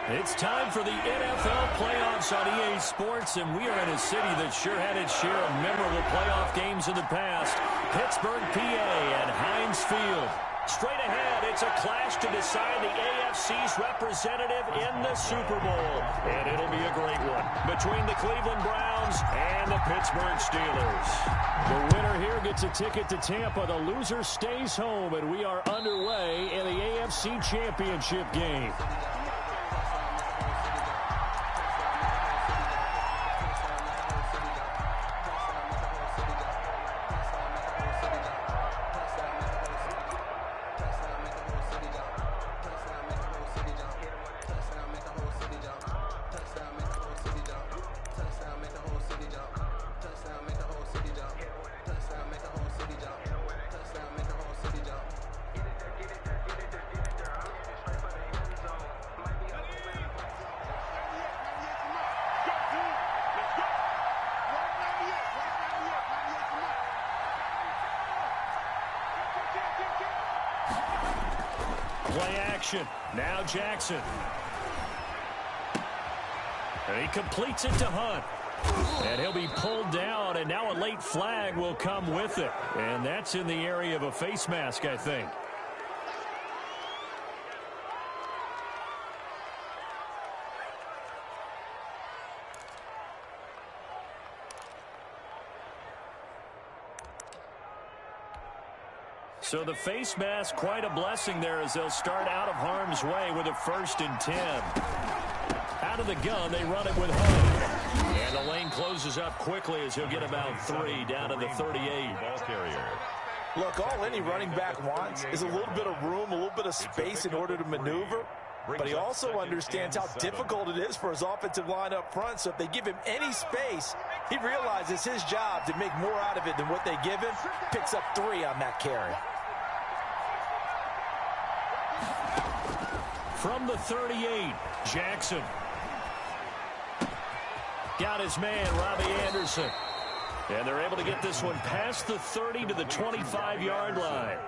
It's time for the NFL playoffs on EA Sports, and we are in a city that sure had its share of memorable playoff games in the past. Pittsburgh, PA at Heinz Field. Straight ahead, it's a clash to decide the AFC's representative in the Super Bowl. And it'll be a great one between the Cleveland Browns and the Pittsburgh Steelers. The winner here gets a ticket to Tampa. The loser stays home, and we are underway in the AFC Championship game. Play action. Now Jackson. And he completes it to Hunt. And he'll be pulled down, and now a late flag will come with it. And that's in the area of a face mask, I think. So the face mask, quite a blessing there as they'll start out of harm's way with a 1st and 10. Out of the gun, they run it with Hunt. And the lane closes up quickly as he'll get about 3 down to the 38. Ball carrier. Look, all any running back wants is a little bit of room, a little bit of space in order to maneuver. But he also understands how difficult it is for his offensive line up front. So if they give him any space, he realizes his job to make more out of it than what they give him. Picks up 3 on that carry. From the 38, Jackson. Got his man, Robbie Anderson. And they're able to get this one past the 30 to the 25-yard line.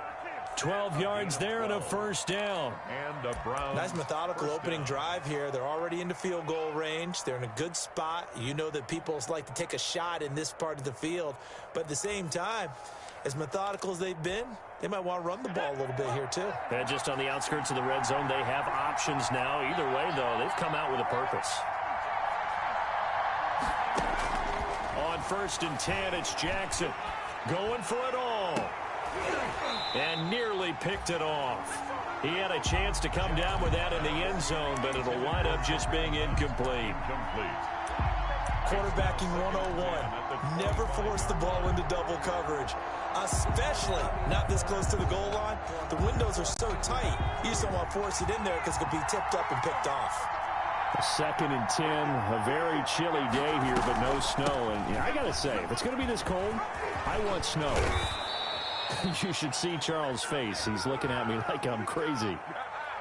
12 yards there and a 1st down. And a Brown. Nice methodical opening drive here. They're already into field goal range. They're in a good spot. You know that people like to take a shot in this part of the field. But at the same time, as methodical as they've been, they might want to run the ball a little bit here too. And just on the outskirts of the red zone, they have options now. Either way, though, they've come out with a purpose. On 1st and 10, it's Jackson going for it all. And nearly picked it off. He had a chance to come down with that in the end zone, but it'll wind up just being incomplete. Quarterbacking 101. Never force the ball into double coverage, especially not this close to the goal line. The windows are so tight, you just don't want to force it in there because it could be tipped up and picked off. 2nd and 10, a very chilly day here, but no snow. And I got to say, if it's going to be this cold, I want snow. You should see Charles' face. He's looking at me like I'm crazy.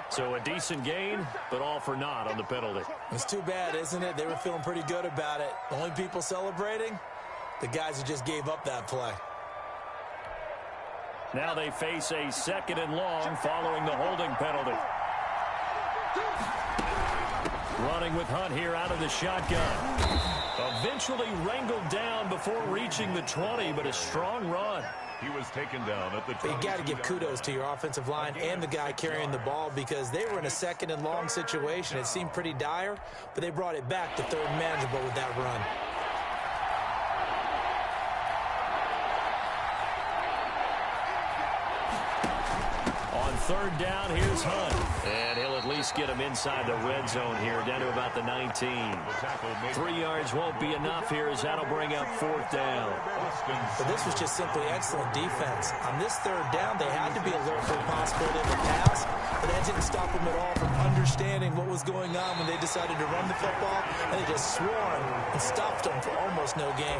So a decent gain, but all for naught on the penalty. It's too bad, isn't it? They were feeling pretty good about it. The only people celebrating, the guys who just gave up that play. Now they face a 2nd and long following the holding penalty. Running with Hunt here out of the shotgun. Eventually wrangled down before reaching the 20, but a strong run. He was taken down at the 20. You got to give kudos to your offensive line and the guy carrying the ball because they were in a 2nd and long situation. It seemed pretty dire, but they brought it back to 3rd and manageable with that run. On 3rd down, here's Hunt. And he'll at least get him inside the red zone here, down to about the 19. 3 yards won't be enough here as that'll bring up 4th down. But this was just simply excellent defense. On this 3rd down, they had to be alert for the possibility of a pass, but that didn't stop them at all from understanding what was going on when they decided to run the football, and they just swarmed and stopped them for almost no gain.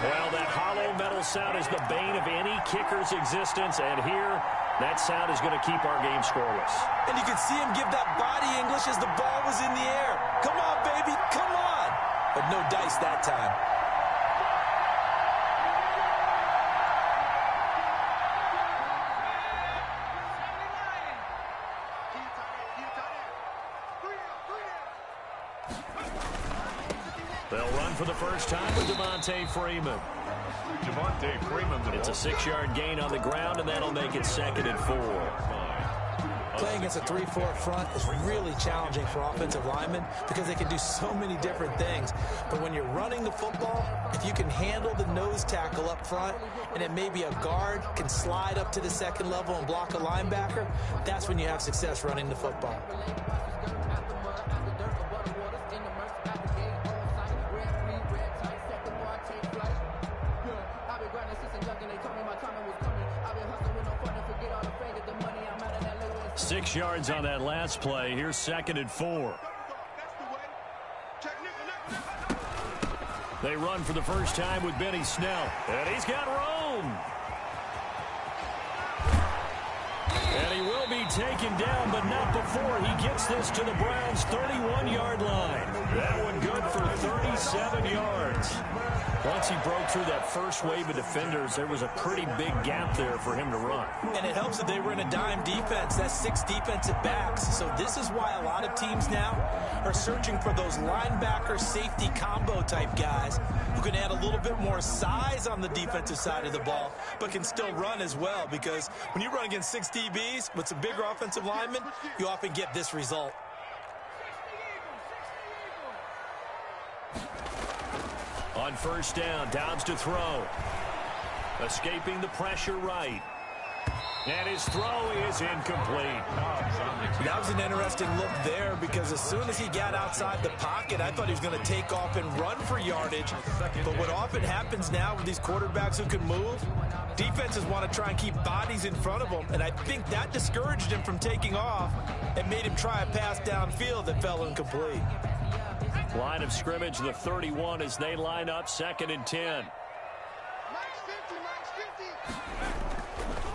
Well, that hollow metal sound is the bane of any kicker's existence, and here, that sound is going to keep our game scoreless. And you could see him give that body English as the ball was in the air. Come on, baby, come on. But no dice that time. They'll run for the first time with Devontae Freeman. Devontae Freeman. It's a 6-yard gain on the ground, and that'll make it 2nd and 4. Playing against a 3-4 front is really challenging for offensive linemen because they can do so many different things. But when you're running the football, if you can handle the nose tackle up front, and then maybe a guard can slide up to the second level and block a linebacker, that's when you have success running the football. Six yards on that last play. Here's 2nd and 4. They run for the first time with Benny Snell. And he's got room. And he will be taken down, but not before he gets this to the Browns' 31-yard line. That one good for 37 yards. Once he broke through that first wave of defenders, there was a pretty big gap there for him to run. And it helps that they were in a dime defense. That's 6 defensive backs. So this is why a lot of teams now are searching for those linebacker safety combo type guys who can add a little bit more size on the defensive side of the ball, but can still run as well. Because when you run against 6 DBs with some bigger offensive linemen, you often get this result. On first down, Dobbs to throw. Escaping the pressure right. And his throw is incomplete. That was an interesting look there because as soon as he got outside the pocket, I thought he was going to take off and run for yardage. But what often happens now with these quarterbacks who can move, defenses want to try and keep bodies in front of them. And I think that discouraged him from taking off and made him try a pass downfield that fell incomplete. Line of scrimmage, the 31 as they line up, 2nd and 10.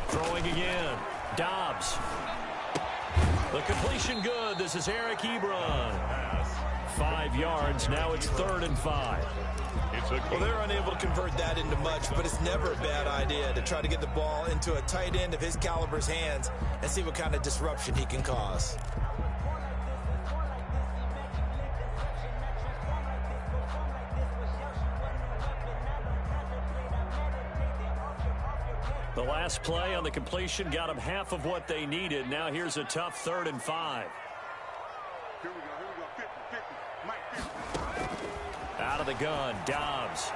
Throwing again. Dobbs. The completion good. This is Eric Ebron. 5 yards. Now it's 3rd and 5. Well, they're unable to convert that into much, but it's never a bad idea to try to get the ball into a tight end of his caliber's hands and see what kind of disruption he can cause. The last play on the completion got them half of what they needed. Now here's a tough 3rd and 5. Out of the gun, Dobbs.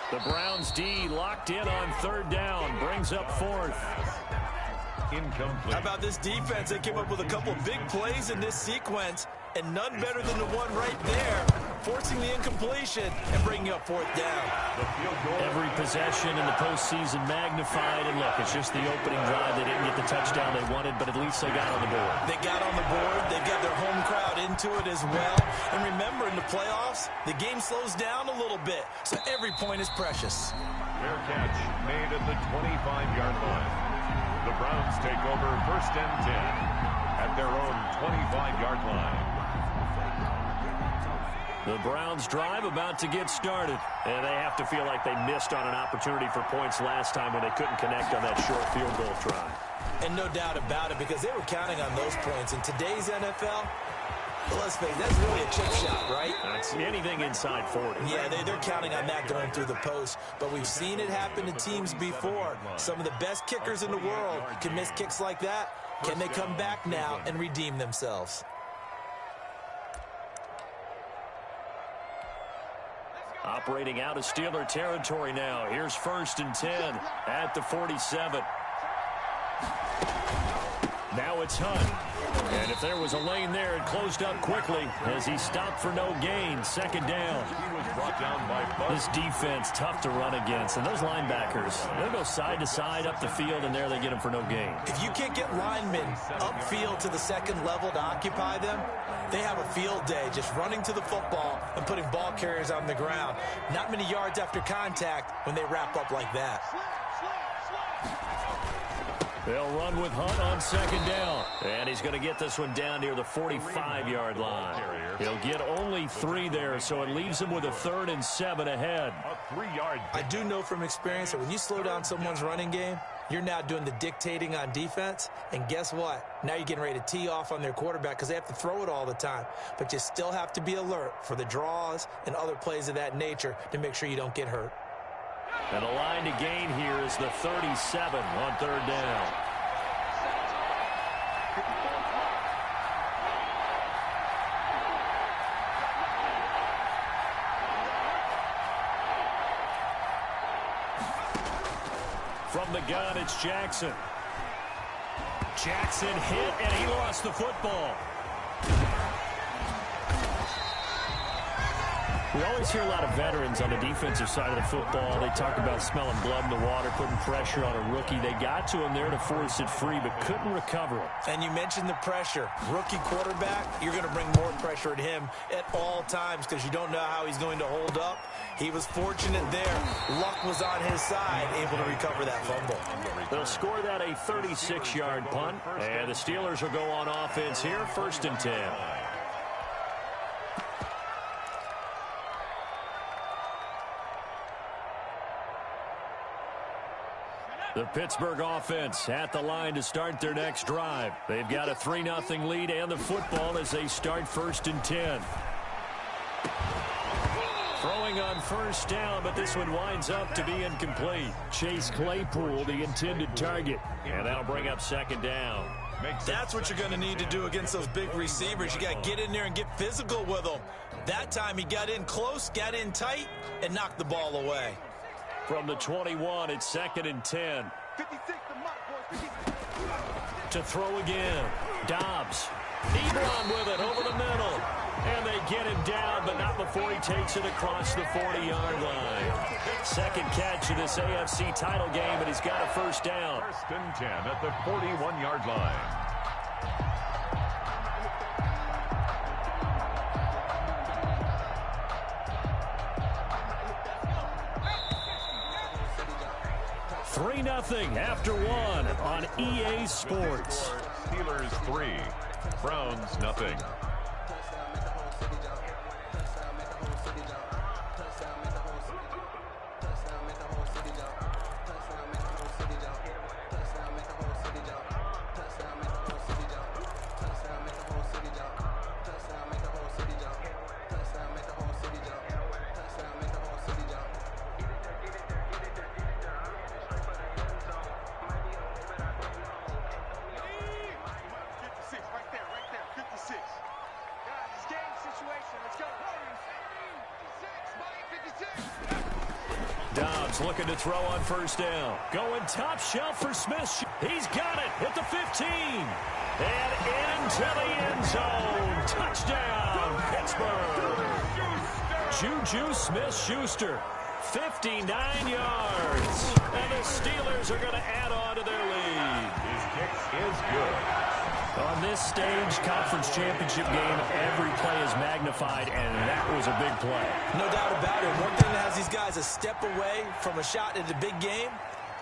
The Browns D locked in on 3rd down, brings up 4th. Incomplete. How about this defense? They came up with a couple big plays in this sequence, and none better than the one right there, forcing the incompletion and bringing up 4th down. Every possession in the postseason magnified, and look, it's just the opening drive. They didn't get the touchdown they wanted, but at least they got on the board. They got on the board. They got their home crowd into it as well. And remember, in the playoffs, the game slows down a little bit, so every point is precious. Fair catch made at the 25-yard line. The Browns take over 1st and 10 at their own 25-yard line. The Browns drive about to get started, and they have to feel like they missed on an opportunity for points last time when they couldn't connect on that short field goal try. And no doubt about it, because they were counting on those points. In today's NFL, well, let's face it, that's really a chip shot, right? That's anything inside 40. Yeah, they're counting on that going through the post. But we've seen it happen to teams before. Some of the best kickers in the world can miss kicks like that. Can they come back now and redeem themselves? Operating out of Steeler territory now. Here's 1st and 10 at the 47. Now it's Hunt. And if there was a lane there, it closed up quickly as he stopped for no gain. 2nd down. He was brought down by This defense, tough to run against. And those linebackers, they'll go side to side up the field, and there they get them for no gain. If you can't get linemen upfield to the second level to occupy them, they have a field day just running to the football and putting ball carriers on the ground. Not many yards after contact when they wrap up like that. They'll run with Hunt on 2nd down. And he's going to get this one down near the 45-yard line. He'll get only 3 there, so it leaves him with a 3rd and 7 ahead. a 3-yard. I do know from experience that when you slow down someone's running game, You're now doing the dictating on defense, and guess what? Now you're getting ready to tee off on their quarterback because they have to throw it all the time. But you still have to be alert for the draws and other plays of that nature to make sure you don't get hurt. And the line to gain here is the 37 on third down. From the gun, it's Jackson. Jackson hit, and he lost the football. We always hear a lot of veterans on the defensive side of the football. They talk about smelling blood in the water, putting pressure on a rookie. They got to him there to force it free, but couldn't recover it. And you mentioned the pressure. Rookie quarterback, you're going to bring more pressure at him at all times because you don't know how he's going to hold up. He was fortunate there. Luck was on his side, able to recover that fumble. They'll score that a 36-yard punt, and the Steelers will go on offense here, 1st and 10. The Pittsburgh offense at the line to start their next drive. They've got a 3-0 lead and the football as they start 1st and 10. Throwing on 1st down, but this one winds up to be incomplete. Chase Claypool, the intended target, and that'll bring up 2nd down. That's what you're going to need to do against those big receivers. You got to get in there and get physical with them. That time he got in close, got in tight, and knocked the ball away. From the 21, it's 2nd and 10. To throw again. Dobbs. Ebron with it over the middle. And they get him down, but not before he takes it across the 40-yard line. Second catch of this AFC title game, and he's got a 1st down. 1st and 10 at the 41-yard line. Three nothing after one on EA Sports. Steelers 3, Browns nothing. Dobbs looking to throw on 1st down. Going top shelf for Smith. He's got it at the 15. And into the end zone. Touchdown, Pittsburgh. Juju Smith-Schuster, 59 yards. And the Steelers are going to add on to their lead. His kick is good. On this stage, conference championship game, every play is magnified, and that was a big play. No doubt about it. One thing that has these guys a step away from a shot in the big game,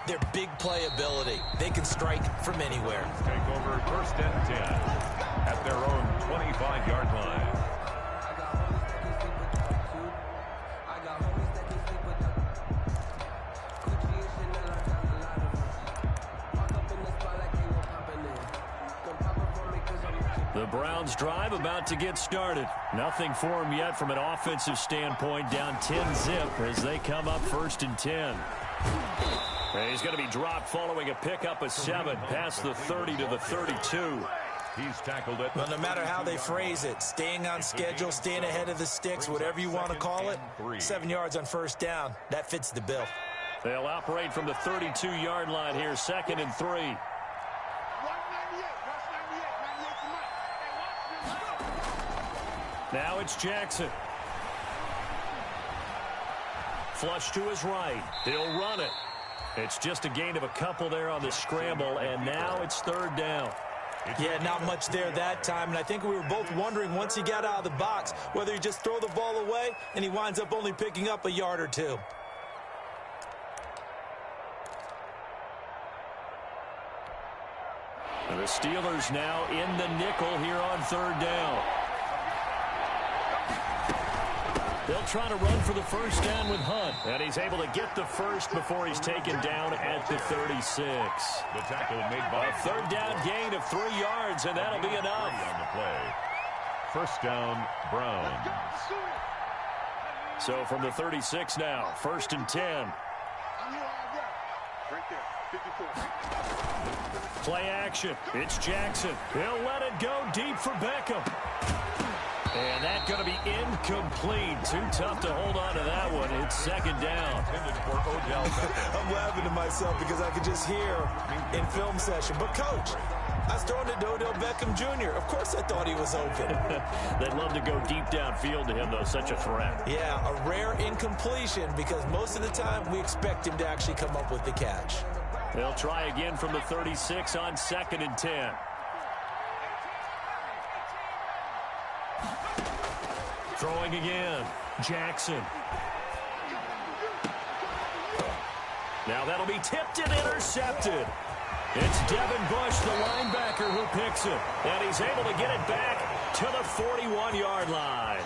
their big play ability. They can strike from anywhere. Take over 1st and 10 at their own 25-yard line. The Browns drive about to get started. Nothing for them yet from an offensive standpoint. Down 10-zip as they come up 1st and 10. And he's going to be dropped following a pickup of 7 past the 30 to the 32. He's tackled it. Well, no matter how they phrase it, staying on schedule, staying ahead of the sticks, whatever you want to call it, 7 yards on 1st down. That fits the bill. They'll operate from the 32-yard line here, 2nd and 3. Now it's Jackson. Flush to his right. He'll run it. It's just a gain of a couple there on the scramble, and now it's 3rd down. Yeah, not much there that time, and I think we were both wondering once he got out of the box whether he just throw the ball away, and he winds up only picking up a yard or 2. And the Steelers now in the nickel here on 3rd down. They'll try to run for the first down with Hunt. And he's able to get the first before he's taken down at the 36. The tackle made by a third down gain of 3 yards, and that'll be enough. On the play. First down, Browns. So from the 36 now, 1st and 10. Play action. It's Jackson. He'll let it go deep for Beckham. And that's going to be incomplete. Too tough to hold on to that one. It's 2nd down. I'm laughing to myself because I could just hear in film session. But, Coach, I was throwing to Odell Beckham Jr. Of course I thought he was open. They'd love to go deep downfield to him, though. Such a threat. Yeah, a rare incompletion because most of the time we expect him to actually come up with the catch. They'll try again from the 36 on 2nd and 10. Throwing again. Jackson. Now that'll be tipped and intercepted. It's Devin Bush, the linebacker, who picks it. And he's able to get it back to the 41-yard line.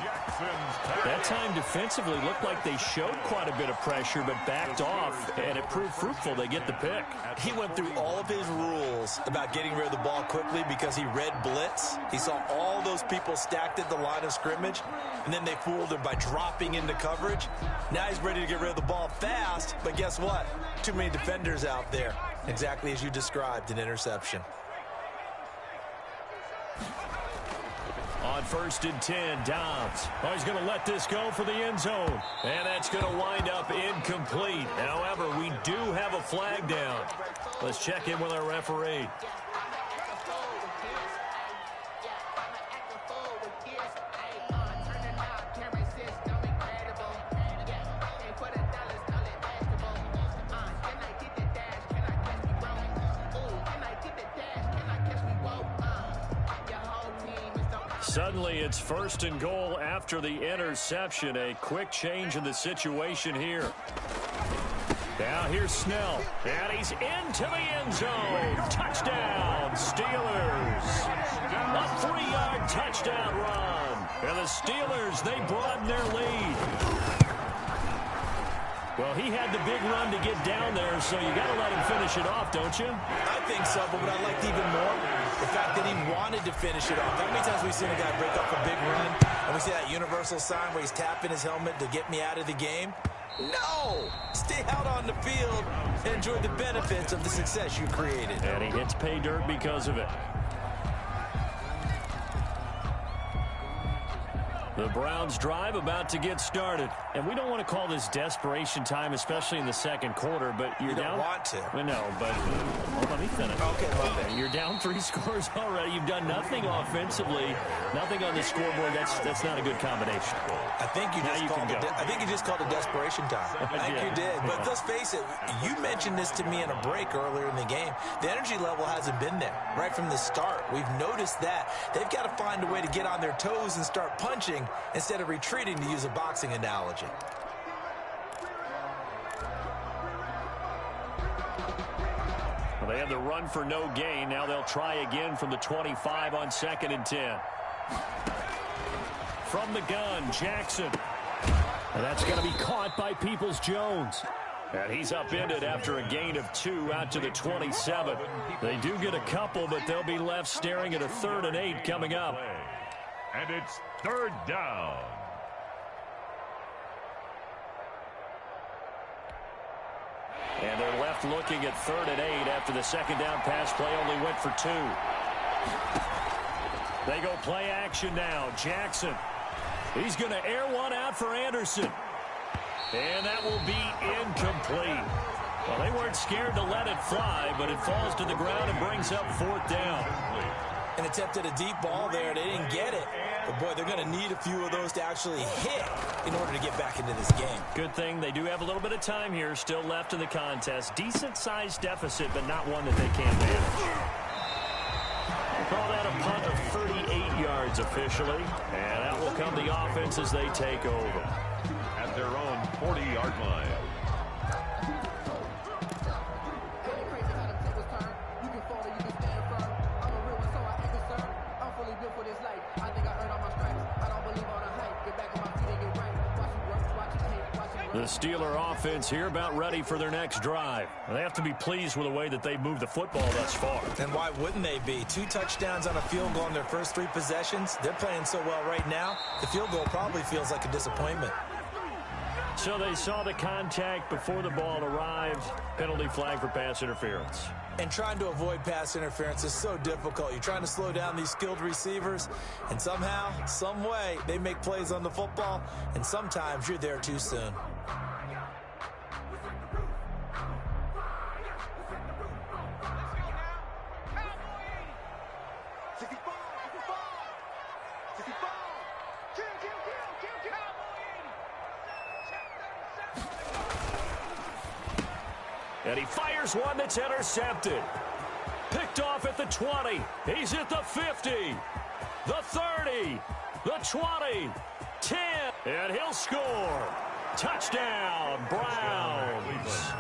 That time defensively looked like they showed quite a bit of pressure but backed off, and it proved fruitful. They get the pick. He went through all of his rules about getting rid of the ball quickly because he read blitz. He saw all those people stacked at the line of scrimmage, and then they fooled him by dropping into coverage. Now he's ready to get rid of the ball fast, but guess what? Too many defenders out there. Exactly as you described, an interception. On 1st and 10, Dobbs. Oh, he's going to let this go for the end zone. And that's going to wind up incomplete. However, we do have a flag down. Let's check in with our referee. Suddenly, it's 1st and goal after the interception. A quick change in the situation here. Now here's Snell. And he's into the end zone. Touchdown, Steelers. A 3-yard touchdown run. And the Steelers, they broaden their lead. Well, he had the big run to get down there, so you got to let him finish it off, don't you? I think so, but what I liked even more, the fact that he wanted to finish it off. How many times have we seen a guy break off a big run, and we see that universal sign where he's tapping his helmet to get me out of the game? No! Stay out on the field and enjoy the benefits of the success you created. And he hits pay dirt because of it. The Browns drive about to get started. And we don't want to call this desperation time, especially in the 2nd quarter, but you're down. You don't want to. I know, but let me finish. Okay. You're down 3 scores already. You've done nothing offensively, nothing on the scoreboard. That's not a good combination. I think you just called it desperation time. I think you did. But let's face it, you mentioned this to me in a break earlier in the game. The energy level hasn't been there right from the start. We've noticed that. They've got to find a way to get on their toes and start punching instead of retreating, to use a boxing analogy. Well, they have the run for no gain. Now they'll try again from the 25 on 2nd and 10. From the gun, Jackson. And that's going to be caught by Peoples-Jones. And he's upended after a gain of 2 out to the 27. They do get a couple, but they'll be left staring at a 3rd and 8 coming up. And it's 3rd down. And they're left looking at 3rd and 8 after the 2nd down pass play only went for 2. They go play action now. Jackson. He's going to air one out for Anderson. And that will be incomplete. Well, they weren't scared to let it fly, but it falls to the ground and brings up 4th down. An attempt at a deep ball there. They didn't get it. But, boy, they're going to need a few of those to actually hit in order to get back into this game. Good thing they do have a little bit of time here still left in the contest. Decent-sized deficit, but not one that they can't manage. We'll call that a punt of 38 yards officially. And that will come the offense as they take over. At their own 40-yard line. For this life, I think I earned all my stripes. I don't believe all the hype. Get back on my feet and get right. Watch me The Steeler offense here about ready for their next drive. They have to be pleased with the way that they moved the football thus far. And why wouldn't they be? 2 touchdowns on a field goal in their first 3 possessions. They're playing so well right now, the field goal probably feels like a disappointment. So they saw the contact before the ball arrived. Penalty flag for pass interference. And trying to avoid pass interference is so difficult. You're trying to slow down these skilled receivers, and somehow, some way, they make plays on the football, and sometimes you're there too soon. And he fires one that's intercepted. Picked off at the 20. He's at the 50. The 30. The 20. 10. And he'll score. Touchdown, Browns.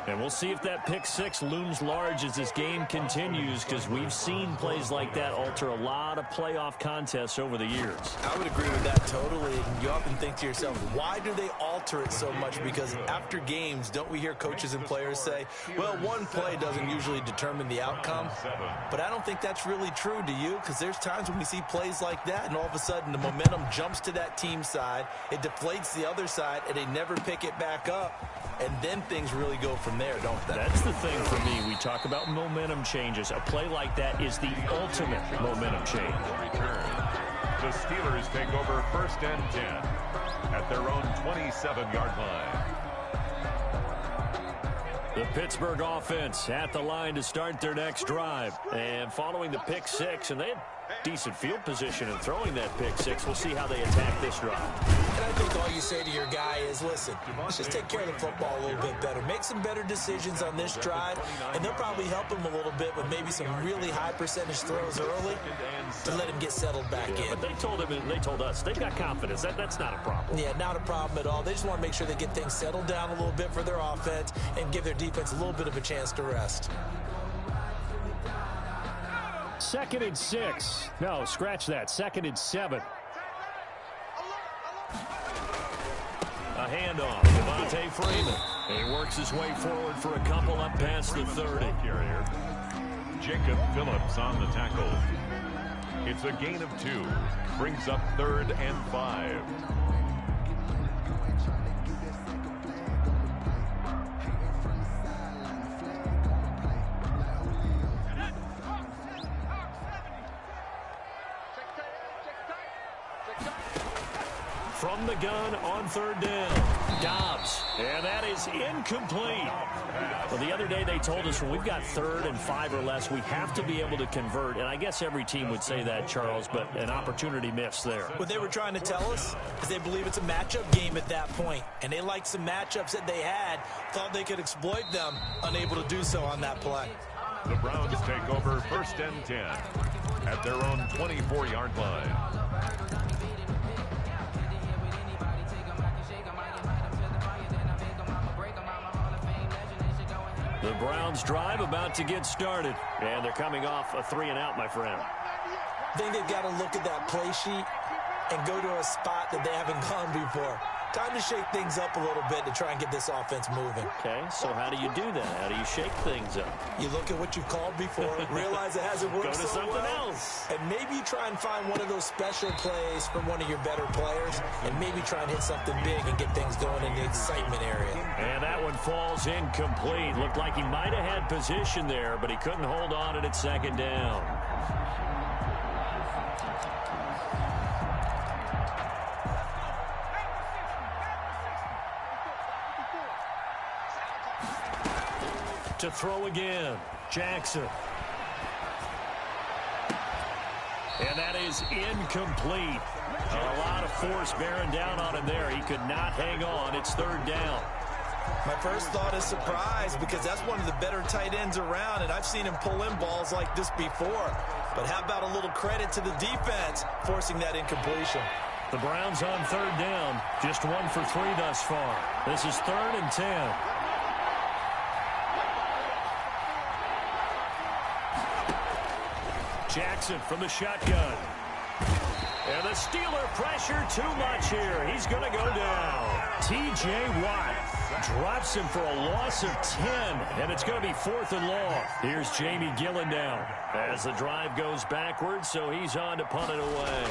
And we'll see if that pick 6 looms large as this game continues, because we've seen plays like that alter a lot of playoff contests over the years. I would agree with that totally. And you often think to yourself, why do they alter it so much? Because after games, don't we hear coaches and players say, well, one play doesn't usually determine the outcome. But I don't think that's really true, do you? Because there's times when we see plays like that, and all of a sudden the momentum jumps to that team side, it deflates the other side, and they never pick it back up. And then things really go from there, don't they? That's the thing for me. We talk about momentum changes. A play like that is the ultimate momentum change. Return. The Steelers take over 1st and 10 at their own 27-yard line. The Pittsburgh offense at the line to start their next drive. And following the pick 6, and they had decent field position in throwing that pick 6. We'll see how they attack this drive. And I think all you say to your guy is, listen, let's just take care of the football a little bit better. Make some better decisions on this drive, and they'll probably help him a little bit with maybe some really high percentage throws early to let him get settled back in. But they told him, and they told us, they've got confidence. That's not a problem. Yeah, not a problem at all. They just want to make sure they get things settled down a little bit for their offense and give their defense a little bit of a chance to rest. 2nd and 6. No, scratch that. 2nd and 7. A handoff. Devontae Freeman. He works his way forward for a couple up past the 30. Jacob Phillips on the tackle. It's a gain of 2. Brings up 3rd and 5. From the gun on 3rd down. Dobbs. And that is incomplete. Well, the other day they told us when we've got 3rd and 5 or less, we have to be able to convert. And I guess every team would say that, Charles, but an opportunity missed there. What they were trying to tell us is they believe it's a matchup game at that point. And they liked some matchups that they had, thought they could exploit them, unable to do so on that play. The Browns take over 1st and 10 at their own 24-yard line. The Browns drive about to get started. And they're coming off a 3-and-out, my friend. I think they've got to look at that play sheet and go to a spot that they haven't gone before. Time to shake things up a little bit to try and get this offense moving. Okay, so how do you do that? How do you shake things up? You look at what you've called before, realize it hasn't worked Go to so something well, else. and maybe you try and find one of those special plays from one of your better players, and maybe try and hit something big and get things going in the excitement area. And that one falls incomplete. Looked like he might have had position there, but he couldn't hold on it at 2nd down. To throw again, Jackson. And that is incomplete. A lot of force bearing down on him there. He could not hang on. It's 3rd down. My first thought is surprise, because that's one of the better tight ends around, and I've seen him pull in balls like this before. But how about a little credit to the defense forcing that incompletion? The Browns on 3rd down. Just 1 for 3 thus far. This is 3rd and 10. Jackson from the shotgun. And the Steeler pressure too much here. He's going to go down. T.J. Watt drops him for a loss of 10, and it's going to be 4th and long. Here's Jamie Gillen now as the drive goes backwards, so he's on to punt it away.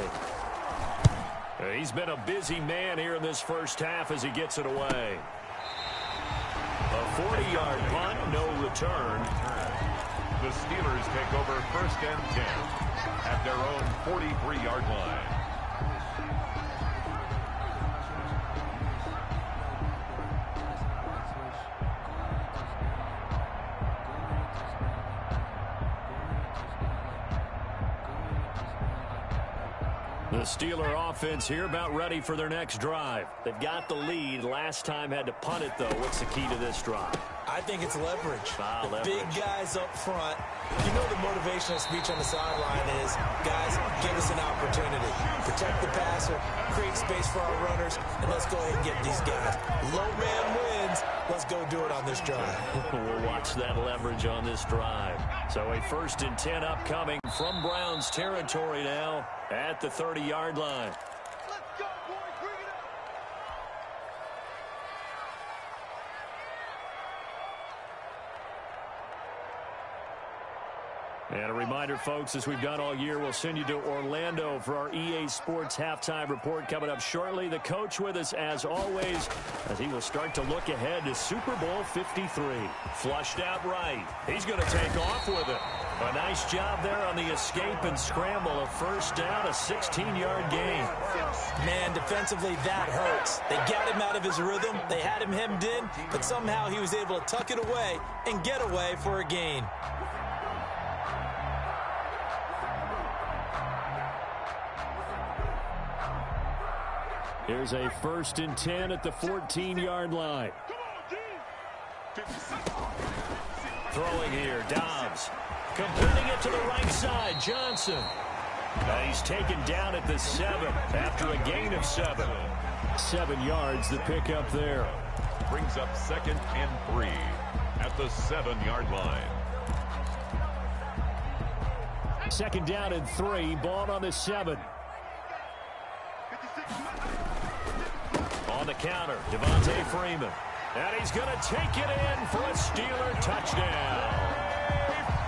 He's been a busy man here in this first half as he gets it away. A 40-yard punt, no return. The Steelers take over 1st and 10 at their own 43-yard line. The Steeler offense here about ready for their next drive. They've got the lead. Last time had to punt it, though. What's the key to this drive? I think it's leverage. Leverage. Big guys up front. You know the motivational speech on the sideline is, guys, give us an opportunity. Protect the passer, create space for our runners, and let's go ahead and get these guys. Low man wins. Let's go do it on this drive. We'll watch that leverage on this drive. So a 1st and 10 upcoming from Browns territory now at the 30-yard line. And a reminder, folks, as we've done all year, we'll send you to Orlando for our EA Sports halftime report coming up shortly. The coach with us, as always, as he will start to look ahead to Super Bowl 53. Flushed out right. He's going to take off with it. A nice job there on the escape and scramble. A 1st down, a 16-yard gain. Man, defensively, that hurts. They got him out of his rhythm. They had him hemmed in, but somehow he was able to tuck it away and get away for a gain. Here's a 1st and 10 at the 14-yard line. Throwing here, Dobbs. Completing it to the right side, Johnson. He's taken down at the 7 after a gain of 7. 7 yards, the pickup there. Brings up 2nd and 3 at the 7-yard line. 2nd down and 3, ball on the 7. On the counter, Devontae Freeman. And he's going to take it in for a Steeler touchdown.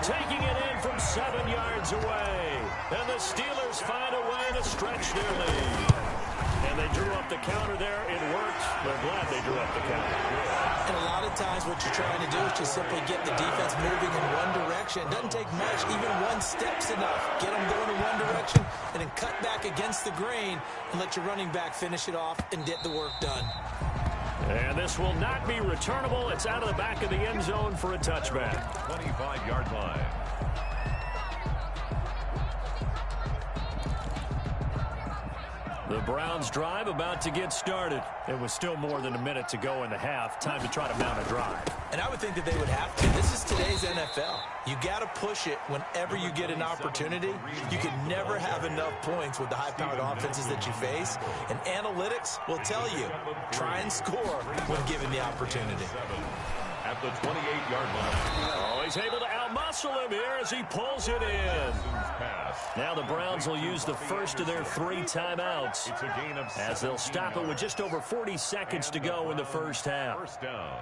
Taking it in from 7 yards away. And the Steelers find a way to stretch their lead. And they drew up the counter there. It worked. They're glad they drew up the counter. And a lot of times what you're trying to do is just simply get the defense moving in one direction. It doesn't take much. Even one step's enough. Get them going in one direction and then cut back against the grain and let your running back finish it off and get the work done. And this will not be returnable. It's out of the back of the end zone for a touchback. 25-yard line. The Browns drive about to get started. It was still more than a minute to go in the half. Time to try to mount a drive. And I would think that they would have to. This is today's NFL. You got to push it whenever you get an opportunity. You can never have enough points with the high-powered offenses that you face. And analytics will tell you, try and score when given the opportunity. At the 28-yard line. Oh, he's able to outmuscle him here as he pulls it in. Now the Browns will use the first of their 3 timeouts It's a gain of as they'll stop it with just over 40 seconds to go in the first half. 1st down.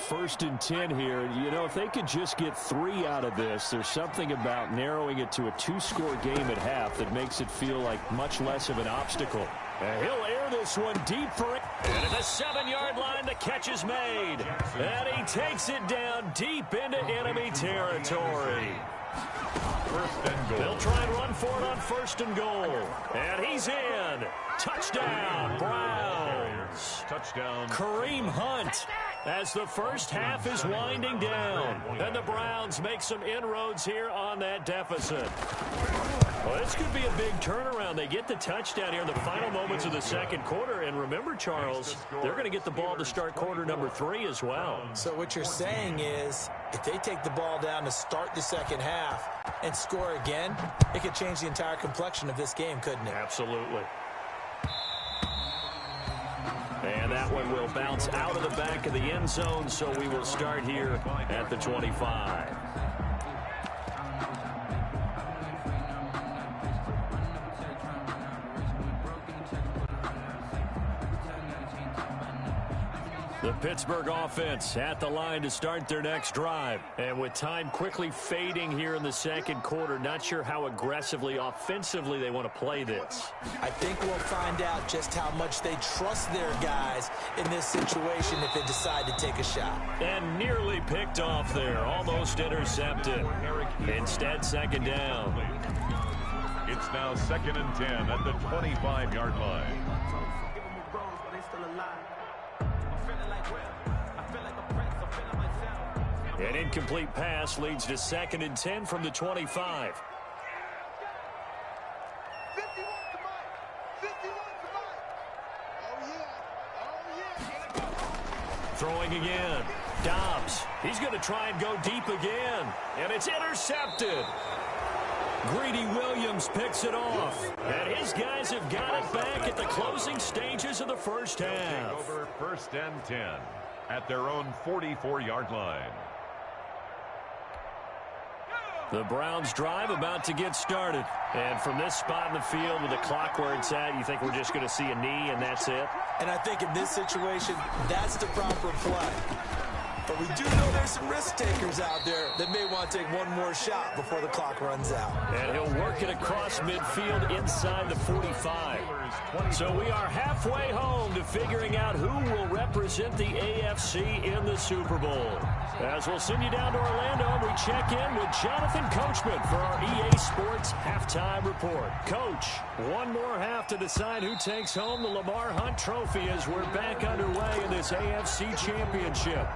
1st and 10 here. You know, if they could just get 3 out of this, there's something about narrowing it to a 2-score game at half that makes it feel like much less of an obstacle. And he'll air this one deep for it. And at the 7-yard line, the catch is made. And he takes it down deep into enemy territory. 1st and goal. They'll try and run for it on 1st and goal. And he's in. Touchdown, Browns. Touchdown. Kareem Hunt as the first half is winding down. And the Browns make some inroads here on that deficit. Well, this could be a big turnaround. They get the touchdown here in the final moments of the second quarter. And remember, Charles, they're going to get the ball to start quarter number 3 as well. So what you're saying is, if they take the ball down to start the second half and score again, it could change the entire complexion of this game, couldn't it? Absolutely. And that one will bounce out of the back of the end zone, so we will start here at the 25. Pittsburgh offense at the line to start their next drive. And with time quickly fading here in the second quarter, not sure how aggressively, offensively they want to play this. I think we'll find out just how much they trust their guys in this situation if they decide to take a shot. And nearly picked off there, almost intercepted. Instead, second down. It's now 2nd and 10 at the 25-yard line. An incomplete pass leads to 2nd and 10 from the 25. Throwing again. Dobbs. He's going to try and go deep again. And it's intercepted. Greedy Williams picks it off. And his guys have got it back at the closing stages of the first half. Over 1st and 10 at their own 44-yard line. The Browns drive about to get started. And from this spot in the field with the clock where it's at, you think we're just going to see a knee and that's it? And I think in this situation, that's the proper play. But we do know there's some risk takers out there that may want to take one more shot before the clock runs out. And he'll work it across midfield inside the 45. So we are halfway home to figuring out who will represent the AFC in the Super Bowl. As we'll send you down to Orlando, and we check in with Jonathan Coachman for our EA Sports Halftime Report. Coach, one more half to decide who takes home the Lamar Hunt Trophy as we're back underway in this AFC Championship.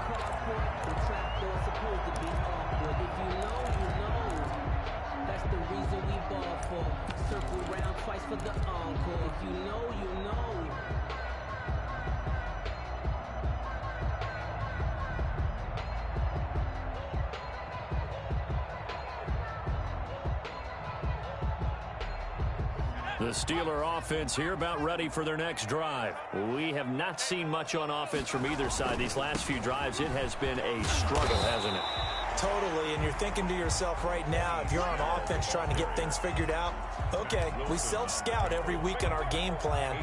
For the encore, if you know, you know. The Steeler offense here about ready for their next drive. We have not seen much on offense from either side. These last few drives, it has been a struggle, hasn't it? Totally, and you're thinking to yourself right now, if you're on offense trying to get things figured out, okay, we self-scout every week in our game plan.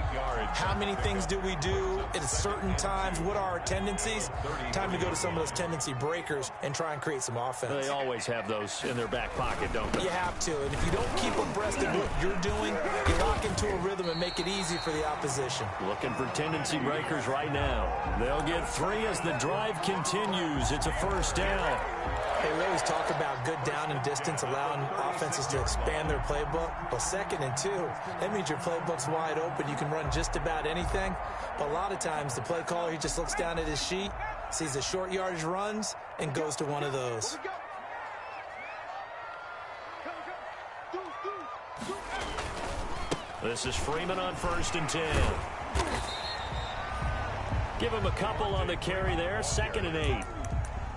How many things do we do at certain times? What are our tendencies? Time to go to some of those tendency breakers and try and create some offense. They always have those in their back pocket, don't they? You have to, and if you don't keep abreast of what you're doing, you lock into a rhythm and make it easy for the opposition. Looking for tendency breakers right now. They'll get 3 as the drive continues. It's a first down. Hey, we always talk about good down and distance, allowing offenses to expand their playbook. Well, 2nd and 2, that means your playbook's wide open. You can run just about anything. But a lot of times, the play caller, he just looks down at his sheet, sees the short yardage runs, and goes to one of those. This is Freeman on 1st and 10. Give him a couple on the carry there, 2nd and 8.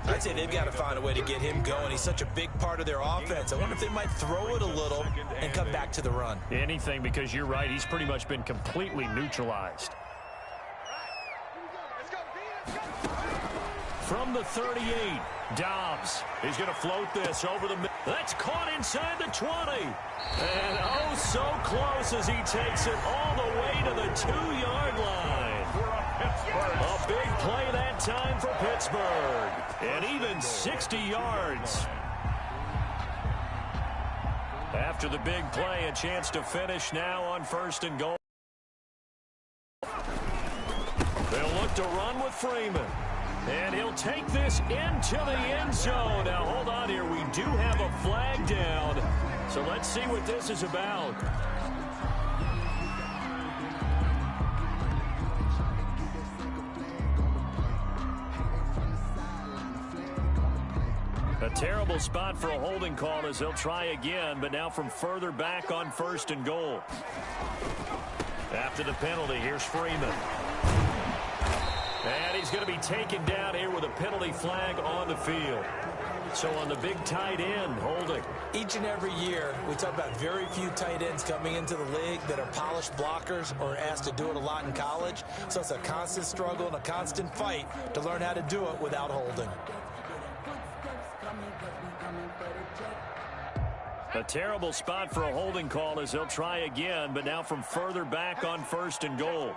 I'd say they've got to find a way to get him going. He's such a big part of their offense. I wonder if they might throw it a little and come back to the run. Anything, because you're right. He's pretty much been completely neutralized. From the 38, Dobbs. He's going to float this over the middle. That's caught inside the 20. And oh, so close as he takes it all the way to the 2-yard line. A big play that time for Pittsburgh. And even 60 yards. After the big play, a chance to finish now on 1st and goal. They'll look to run with Freeman. And he'll take this into the end zone. Now, hold on here. We do have a flag down. So let's see what this is about. A terrible spot for a holding call as they'll try again, but now from further back on 1st and goal. After the penalty, here's Freeman. And he's going to be taken down here with a penalty flag on the field. So on the big tight end, holding. Each and every year, we talk about very few tight ends coming into the league that are polished blockers or asked to do it a lot in college. So it's a constant struggle and a constant fight to learn how to do it without holding. A terrible spot for a holding call as they'll try again, but now from further back on 1st and goal.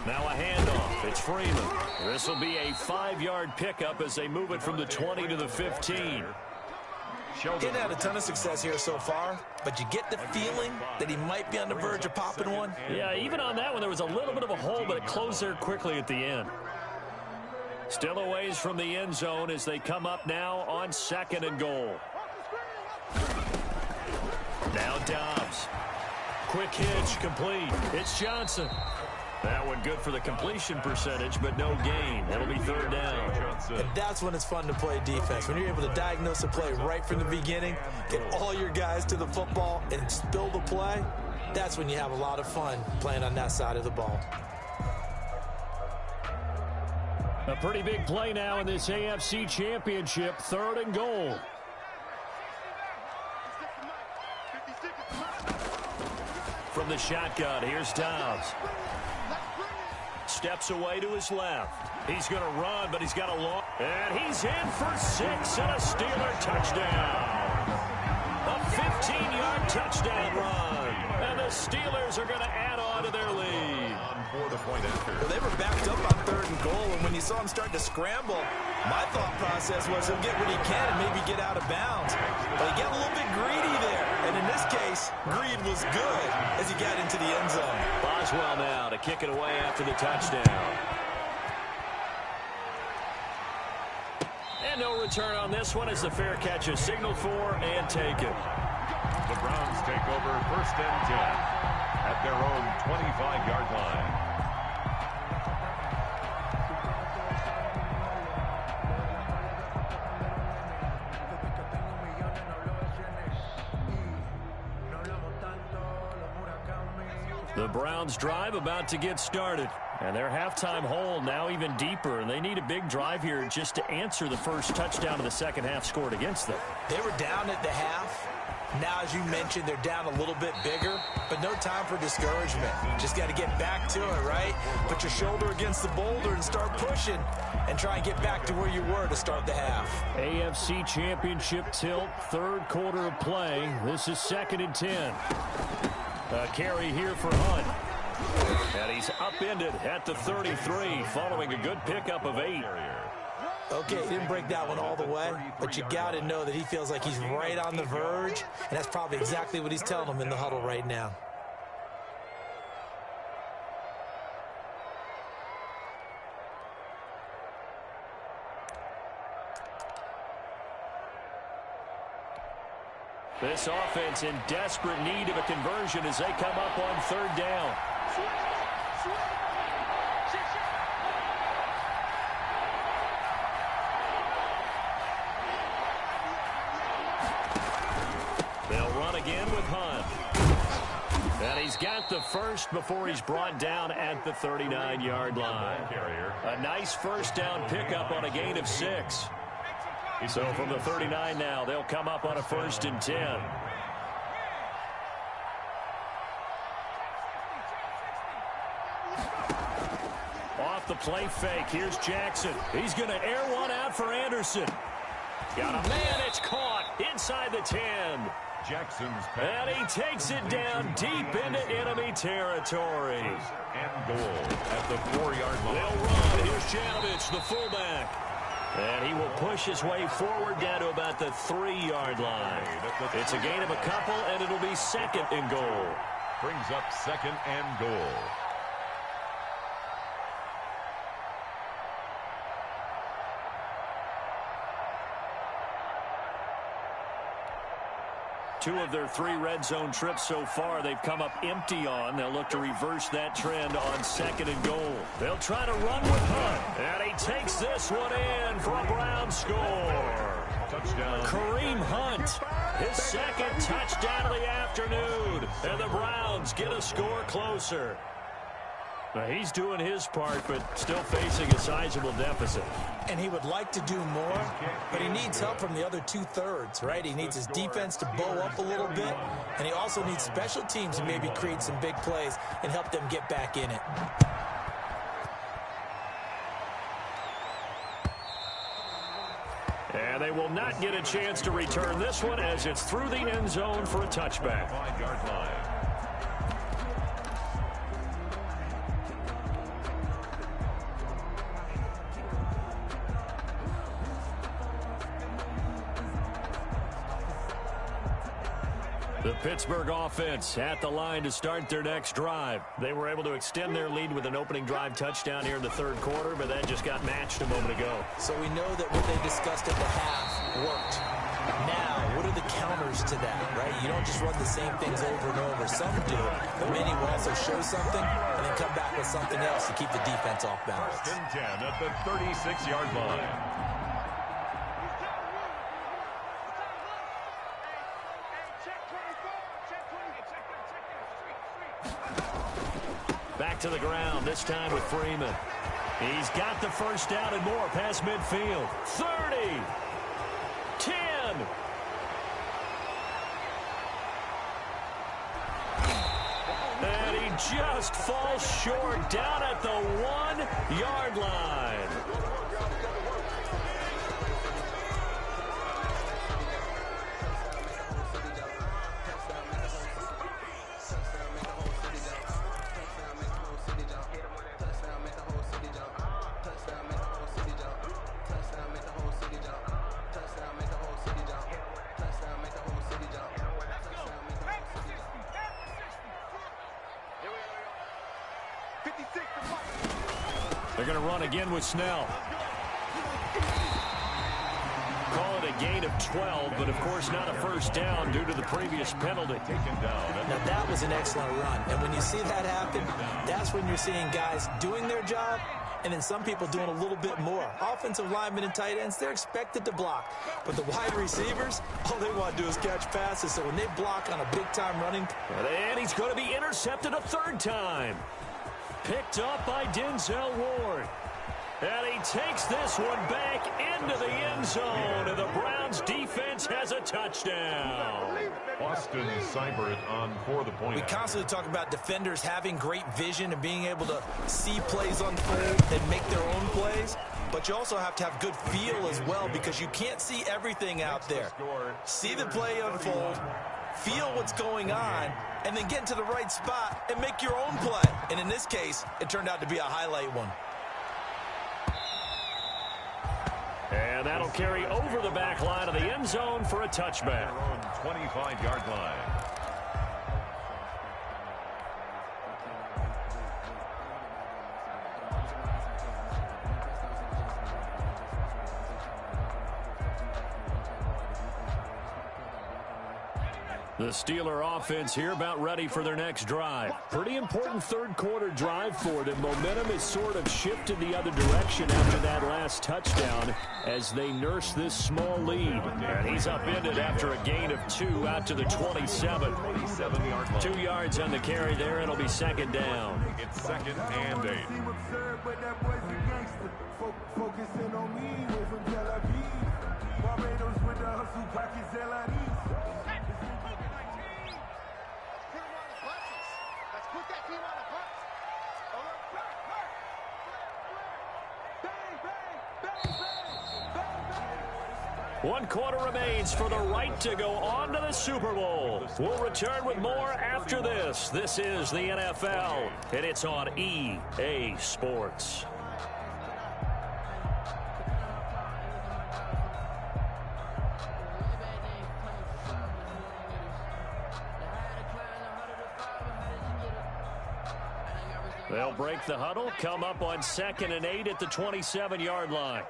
Now a handoff. It's Freeman. This will be a 5-yard pickup as they move it from the 20 to the 15. Didn't have a ton of success here so far, but you get the feeling that he might be on the verge of popping one. Yeah, even on that one, there was a little bit of a hole, but it closed there quickly at the end. Still a ways from the end zone as they come up now on 2nd and goal. Now Dobbs. Quick hitch, complete. It's Johnson. That one good for the completion percentage, but no gain. It'll be 3rd down. And that's when it's fun to play defense. When you're able to diagnose a play right from the beginning, get all your guys to the football, and spill the play, that's when you have a lot of fun playing on that side of the ball. A pretty big play now in this AFC Championship. 3rd and goal. From the shotgun, here's Dobbs. Steps away to his left. He's going to run, but he's got a long... And he's in for 6 and a Steeler touchdown. A 15-yard touchdown run. And the Steelers are going to add on to their lead. Well, they were backed up on 3rd and goal, and when you saw him start to scramble, my thought process was he'll get what he can and maybe get out of bounds. But he got a little bit greedy there. And in this case, greed was good as he got into the end zone. Boswell now to kick it away after the touchdown. And no return on this one as the fair catch is signaled for and taken. The Browns take over 1st and 10 at their own 25-yard line. The Browns drive about to get started. And their halftime hole now even deeper. And they need a big drive here just to answer the first touchdown of the second half scored against them. They were down at the half. Now, as you mentioned, they're down a little bit bigger, but no time for discouragement. Just got to get back to it, right? Put your shoulder against the boulder and start pushing and try and get back to where you were to start the half. AFC Championship tilt, 3rd quarter of play. This is 2nd and 10. A carry here for Hunt. And he's upended at the 33 following a good pickup of 8. Okay, he didn't break that one all the way, but you got to know that he feels like he's right on the verge, and that's probably exactly what he's telling them in the huddle right now. This offense in desperate need of a conversion as they come up on 3rd down. They'll run again with Hunt. And he's got the first before he's brought down at the 39-yard line. A nice 1st down pickup on a gain of 6. So from the 39 now, they'll come up on a 1st and 10. Off the play fake, here's Jackson. He's going to air one out for Anderson. Got a man, it's caught inside the 10. Jackson's and he takes it down deep into enemy territory. And goal at the 4-yard line. They'll run. Here's Janovich, the fullback. And he will push his way forward down to about the 3-yard line. It's a gain of a couple, and it'll be 2nd and goal. Brings up 2nd and goal. Two of their 3 red zone trips so far they've come up empty on. They'll look to reverse that trend on 2nd and goal. They'll try to run with Hunt. And he takes this one in for a Brown score. Touchdown. Kareem Hunt, his 2nd touchdown of the afternoon. And the Browns get a score closer. Now, he's doing his part, but still facing a sizable deficit. And he would like to do more, but he needs help from the other 2/3, right? He needs his defense to bow up a little bit, and he also needs special teams to maybe create some big plays and help them get back in it. And they will not get a chance to return this one as it's through the end zone for a touchback. 5-yard line. The Pittsburgh offense at the line to start their next drive. They were able to extend their lead with an opening drive touchdown here in the third quarter, but that just got matched a moment ago. So we know that what they discussed at the half worked. Now, what are the counters to that, right? You don't just run the same things over and over. Some do, but many will also show something and then come back with something else to keep the defense off balance. First and 10 at the 36-yard line. Back to the ground, this time with Freeman. He's got the first down and more past midfield. 30. 10. And he just falls short down at the 1-yard line. They're going to run again with Snell. Call it a gain of 12, but of course not a first down due to the previous penalty. Now that was an excellent run, and when you see that happen, that's when you're seeing guys doing their job and then some people doing a little bit more. Offensive linemen and tight ends, they're expected to block, but the wide receivers, all they want to do is catch passes. So when they block on a big-time running, and he's going to be intercepted a third time. Picked up by Denzel Ward. And he takes this one back into the end zone, and the Browns defense has a touchdown. Austin Seibert on for the point. We constantly talk about defenders having great vision and being able to see plays unfold and make their own plays. But you also have to have good feel as well, because you can't see everything out there. See the play unfold, feel what's going on, and then get to the right spot and make your own play. And in this case, it turned out to be a highlight one. And that'll carry over the back line of the end zone for a touchback. 25-yard line. The Steeler offense here about ready for their next drive. Pretty important third quarter drive for them. Momentum has sort of shifted the other direction after that last touchdown as they nurse this small lead. And he's upended after a gain of 2 out to the 27. 27-yard line. 2 yards on the carry there. It'll be second down. It's second and 8. Focusing on me, way from Tel Aviv. Barbados with the hustle pockets, One quarter remains for the right to go on to the Super Bowl. We'll return with more after this. This is the NFL, and it's on EA Sports. They'll break the huddle, come up on 2nd and 8 at the 27-yard line.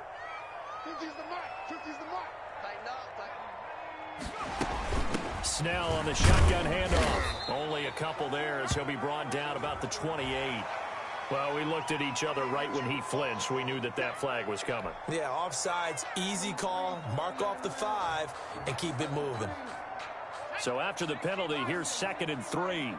Snell on the shotgun handoff. Only a couple there as he'll be brought down about the 28. Well, we looked at each other right when he flinched. We knew that that flag was coming. Yeah, offsides, easy call, mark off the 5, and keep it moving. So after the penalty, here's 2nd and 3.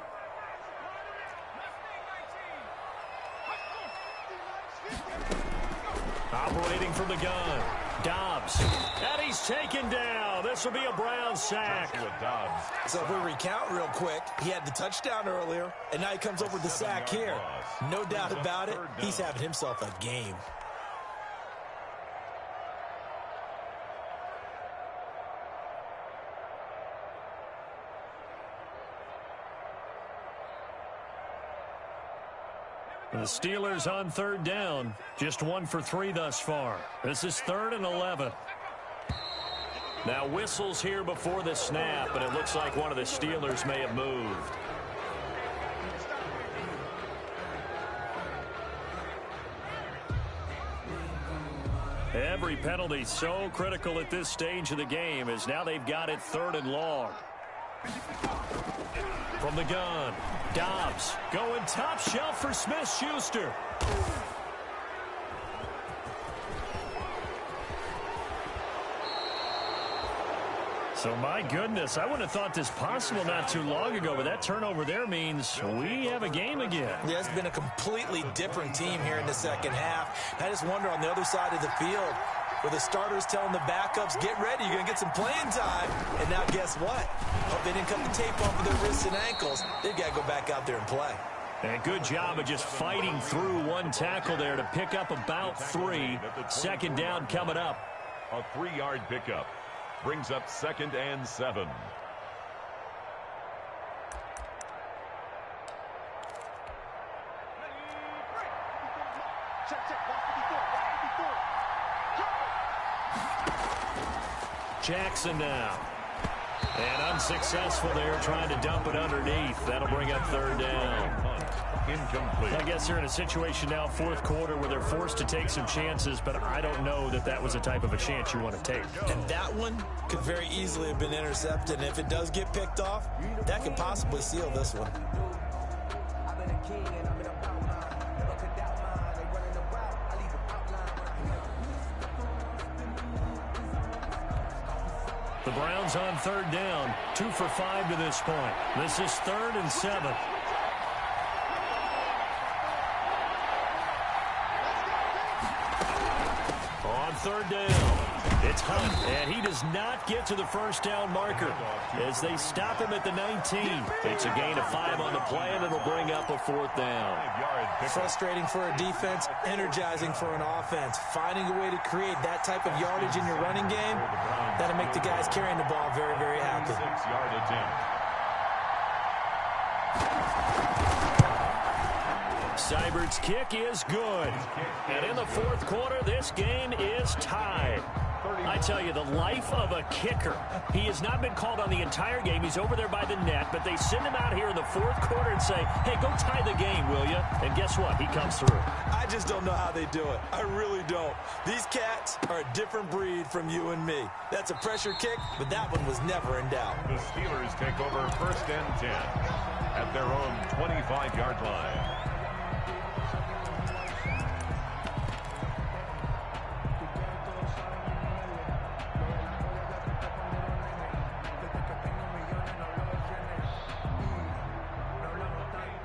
Operating from the gun. Dobbs. And he's taken down. This will be a Brown sack. So if we recount real quick, he had the touchdown earlier, and now he comes over with the sack here. No doubt about it, he's having himself a game. The Steelers on 3rd down. Just 1 for 3 thus far. This is 3rd and 11. Now whistles here before the snap, and it looks like one of the Steelers may have moved. Every penalty so critical at this stage of the game, as now they've got it 3rd and long. From the gun, Dobbs going top shelf for Smith-Schuster. So, my goodness, I wouldn't have thought this possible not too long ago, but that turnover there means we have a game again. Yeah, it's been a completely different team here in the second half. I just wonder on the other side of the field, where the starters telling the backups, get ready, you're going to get some playing time. And now guess what? Hope they didn't cut the tape off of their wrists and ankles. They've got to go back out there and play. And good job of just fighting through one tackle there to pick up about 3. Second down coming up. A 3-yard pickup. Brings up 2nd and 7. Jackson now. And unsuccessful there, trying to dump it underneath. That'll bring up 3rd down. Incomplete. I guess they're in a situation now, 4th quarter, where they're forced to take some chances, but I don't know that that was the type of a chance you want to take. And that one could very easily have been intercepted. And if it does get picked off, that could possibly seal this one. The Browns on 3rd down, 2 for 5 to this point. This is 3rd and 7. On 3rd down, it's Hunt, and he does not get to the first down marker as they stop him at the 19. It's a gain of 5 on the play, and it'll bring up a 4th down. Frustrating for a defense, energizing for an offense. Finding a way to create that type of yardage in your running game, that'll make the guys carrying the ball very, very happy. 6-yard attempt. Seibert's kick is good. And in the 4th quarter, this game is tied. I tell you, the life of a kicker. He has not been called on the entire game. He's over there by the net, but they send him out here in the 4th quarter and say, hey, go tie the game, will you? And guess what? He comes through. I just don't know how they do it. I really don't. These cats are a different breed from you and me. That's a pressure kick, but that one was never in doubt. The Steelers take over 1st and 10 at their own 25-yard line.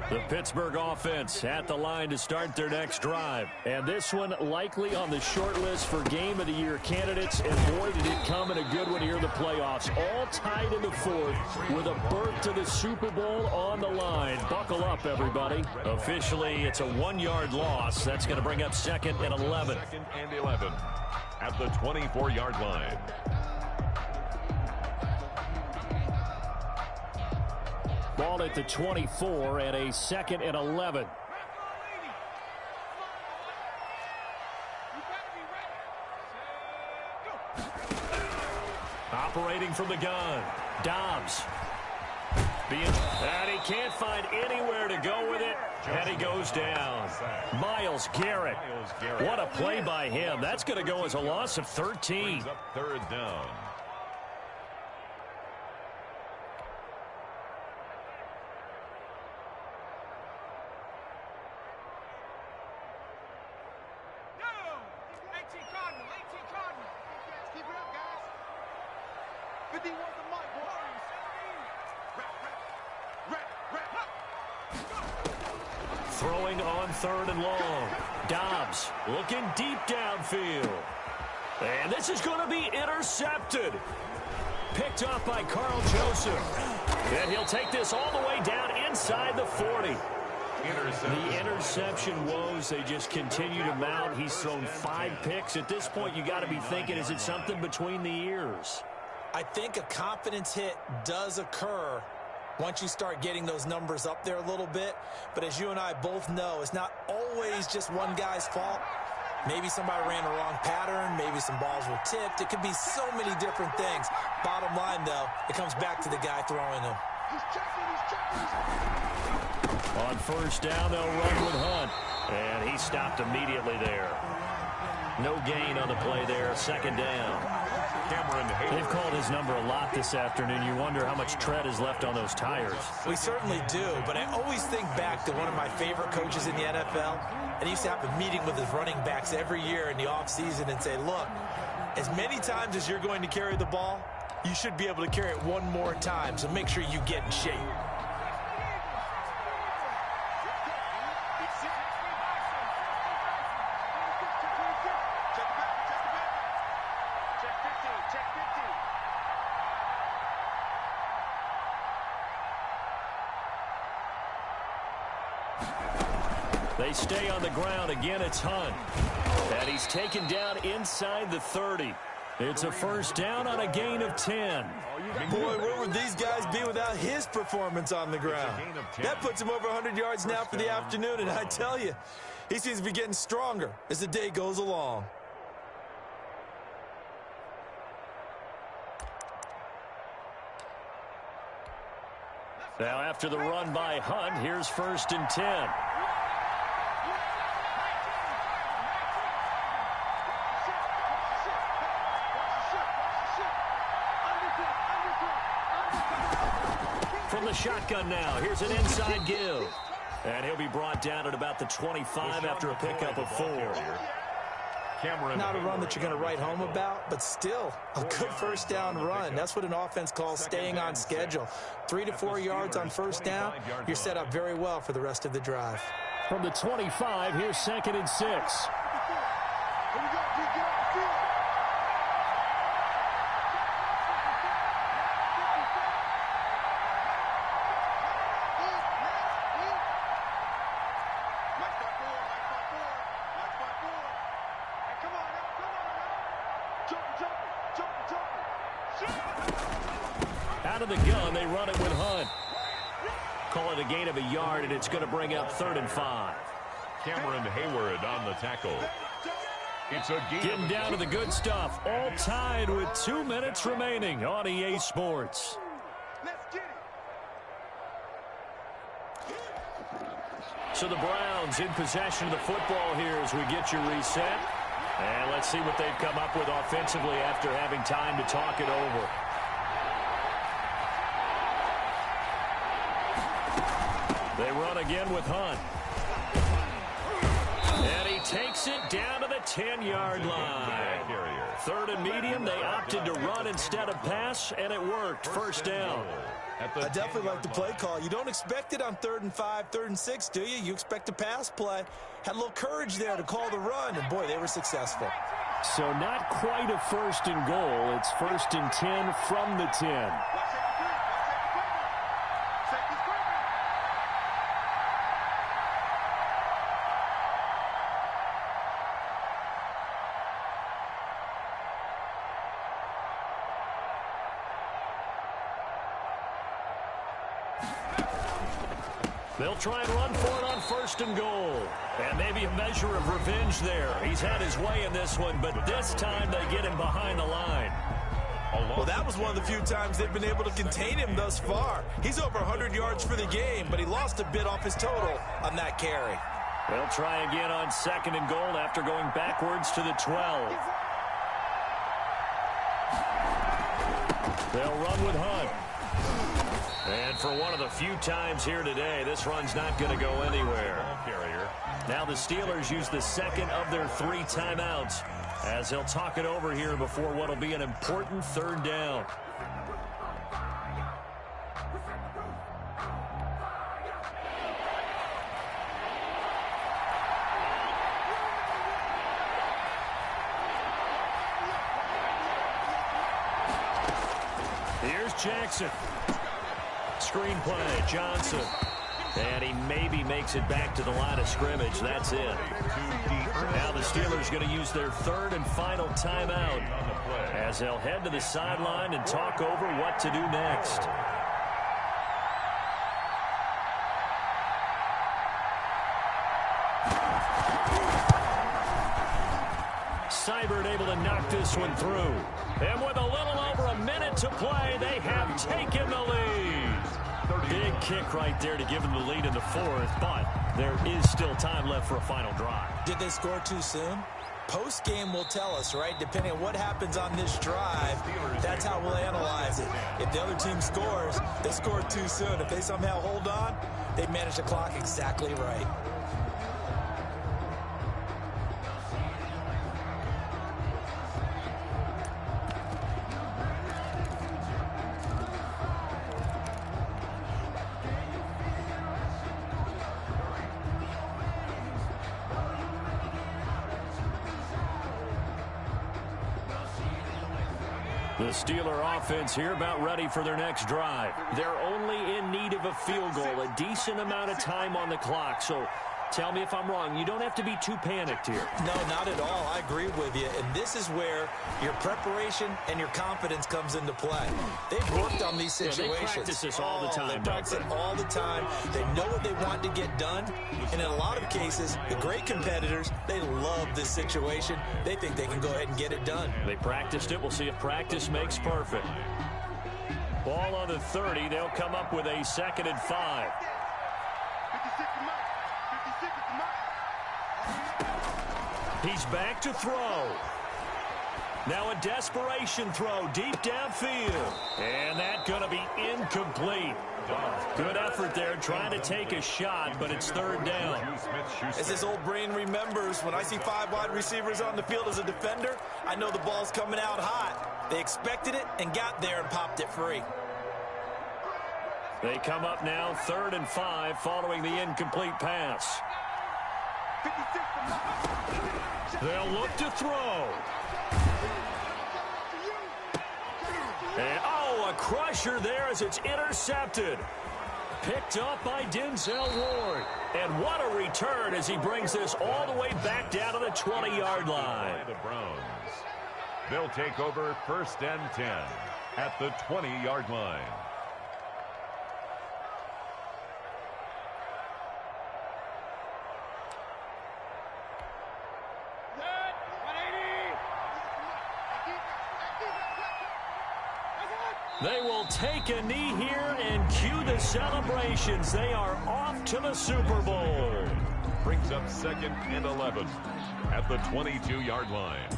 The Pittsburgh offense at the line to start their next drive. And this one likely on the short list for Game of the Year candidates. And boy, did it come in a good one here in the playoffs. All tied in the 4th with a berth to the Super Bowl on the line. Buckle up, everybody. Officially, it's a 1-yard loss. That's going to bring up 2nd and 11. 2nd and 11 at the 24-yard line. Ball at the 24 and a 2nd and 11. Operating from the gun, Dobbs. And he can't find anywhere to go with it, and he goes down. Myles Garrett. What a play by him. That's going to go as a loss of 13. Brings up 3rd down. Throwing on 3rd and long. Dobbs looking deep downfield. And this is going to be intercepted. Picked off by Carl Joseph. And he'll take this all the way down inside the 40. The interception woes, they just continue to mount. He's thrown 5 picks. At this point, you got to be thinking, is it something between the ears? I think a confidence hit does occur once you start getting those numbers up there a little bit. But as you and I both know, it's not always just one guy's fault. Maybe somebody ran a wrong pattern. Maybe some balls were tipped. It could be so many different things. Bottom line, though, it comes back to the guy throwing them. On first down, they'll run with Hunt. And he stopped immediately there. No gain on the play there. Second down. They've called his number a lot this afternoon. You wonder how much tread is left on those tires. We certainly do, but I always think back to one of my favorite coaches in the NFL, and he used to have a meeting with his running backs every year in the offseason and say, look, as many times as you're going to carry the ball, you should be able to carry it one more time, so make sure you get in shape. They stay on the ground. Again, it's Hunt. And he's taken down inside the 30. It's a first down on a gain of 10. Boy, where would these guys be without his performance on the ground? That puts him over 100 yards now for the afternoon, and I tell you, he seems to be getting stronger as the day goes along. Now after the run by Hunt, here's first and 10. From the shotgun now, here's an inside give. And he'll be brought down at about the 25 after a pickup of 4. Not a run that you're going to write home about, but still a good first down run. That's what an offense calls staying on schedule. 3 to 4 yards on first down, you're set up very well for the rest of the drive. From the 25, here's second and 6. Out of the gun, they run it with Hunt. Call it a gain of a yard, and it's going to bring up 3rd and 5. Cameron Hayward on the tackle. It's a gain. Getting down to the good stuff. All tied with 2 minutes remaining on EA Sports. So the Browns in possession of the football here as we get you reset. And let's see what they've come up with offensively after having time to talk it over. They run again with Hunt. And he takes it down to the 10-yard line. 3rd and medium, they opted to run instead of pass, and it worked. First down. I definitely like the play call. You don't expect it on 3rd and 5, 3rd and 6, do you? You expect a pass play. Had a little courage there to call the run, and boy, they were successful. So not quite a 1st and goal. It's 1st and 10 from the 10. They'll try and run for it on 1st and goal. And maybe a measure of revenge there. He's had his way in this one, but this time they get him behind the line. Well, that was one of the few times they've been able to contain him thus far. He's over 100 yards for the game, but he lost a bit off his total on that carry. They'll try again on 2nd and goal after going backwards to the 12. They'll run with Hunt. And for one of the few times here today, this run's not going to go anywhere. Now the Steelers use the 2nd of their 3 timeouts as they'll talk it over here before what will be an important 3rd down. Here's Jackson. Screenplay, Johnson. And he maybe makes it back to the line of scrimmage. That's it. Now the Steelers going to use their 3rd and final timeout as they'll head to the sideline and talk over what to do next. Seibert able to knock this one through. And with a little over a minute to play, they have taken the lead. Big kick right there to give them the lead in the fourth, but there is still time left for a final drive. Did they score too soon? Post-game will tell us, right? Depending on what happens on this drive, that's how we'll analyze it. If the other team scores, they scored too soon. If they somehow hold on, they manage the clock exactly right. The Steeler offense here about ready for their next drive. They're only in need of a field goal, a decent amount of time on the clock. So tell me if I'm wrong. You don't have to be too panicked here. No, not at all. I agree with you. And this is where your preparation and your confidence comes into play. They've worked on these situations. Yeah, they practice this all the time. They practice it all the time. They know what they want to get done. And in a lot of cases, the great competitors, they love this situation. They think they can go ahead and get it done. They practiced it. We'll see if practice makes perfect. Ball on the 30. They'll come up with a 2nd and 5. He's back to throw. Now a desperation throw deep downfield. And that's going to be incomplete. Good effort there trying to take a shot, but it's 3rd down. As this old brain remembers, when I see 5 wide receivers on the field as a defender, I know the ball's coming out hot. They expected it and got there and popped it free. They come up now 3rd and 5 following the incomplete pass. They'll look to throw. And, a crusher there as it's intercepted. Picked up by Denzel Ward. And what a return as he brings this all the way back down to the 20-yard line. The Browns. They'll take over 1st and 10 at the 20-yard line. They will take a knee here and cue the celebrations. They are off to the Super Bowl. Brings up 2nd and 11 at the 22-yard line.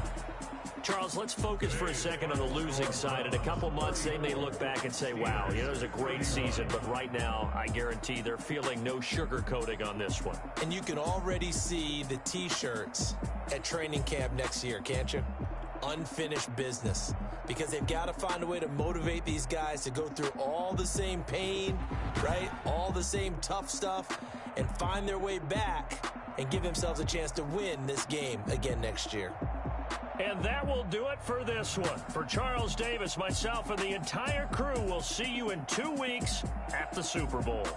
Charles, let's focus for a second on the losing side. In a couple months, they may look back and say, wow, it was a great season. But right now, I guarantee they're feeling no sugarcoating on this one. And you can already see the T-shirts at training camp next year, can't you? Unfinished business, because they've got to find a way to motivate these guys to go through all the same pain, right? All the same tough stuff, and find their way back and give themselves a chance to win this game again next year. And that will do it for this one. For Charles Davis, myself, and the entire crew, we'll see you in 2 weeks at the Super Bowl.